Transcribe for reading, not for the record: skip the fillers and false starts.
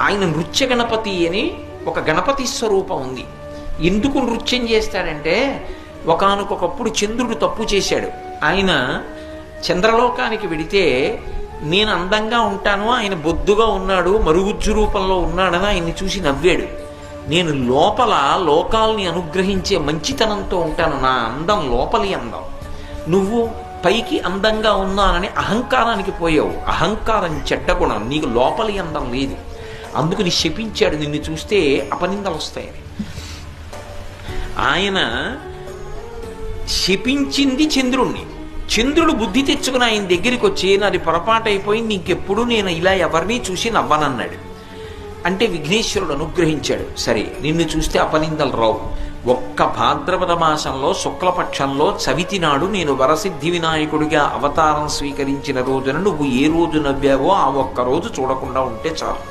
ఆయన నృత్య గణపతి అని ఒక గణపతి స్వరూపం ఉంది. ఎందుకు నృత్యం చేస్తాడంటే ఒకానొకప్పుడు చంద్రుడు తప్పు చేశాడు. ఆయన చంద్రలోకానికి వెడితే నేను అందంగా ఉంటాను, ఆయన బొద్దుగా ఉన్నాడు, మరుగుజ్జు రూపంలో ఉన్నాడని ఆయన్ని చూసి నవ్వాడు. నేను లోపల లోకాల్ని అనుగ్రహించే మంచితనంతో ఉంటాను, నా అందం లోపలి అందం. నువ్వు పైకి అందంగా ఉన్నానని అహంకారానికి పోయావు. అహంకారం చెడ్డ గుణం, నీకు లోపలి అందం లేదు. అందుకని శపించాడు, నిన్ను చూస్తే అపనిందలు వస్తాయని. ఆయన శపించింది చంద్రుణ్ణి. చంద్రుడు బుద్ధి తెచ్చుకుని ఆయన దగ్గరికి వచ్చి నాది పొరపాటు అయిపోయింది, ఇంకెప్పుడు నేను ఇలా ఎవరిని చూసి నవ్వనన్నాడు. అంటే విఘ్నేశ్వరుడు అనుగ్రహించాడు. సరే నిన్ను చూస్తే అపనిందలు రావు. ఒక్క భాద్రపద మాసంలో శుక్లపక్షంలో చవితి నాడు నేను వరసిద్ధి వినాయకుడిగా అవతారం స్వీకరించిన రోజున నువ్వు ఏ రోజు నవ్వావో ఆ ఒక్క రోజు చూడకుండా ఉంటే చాలు.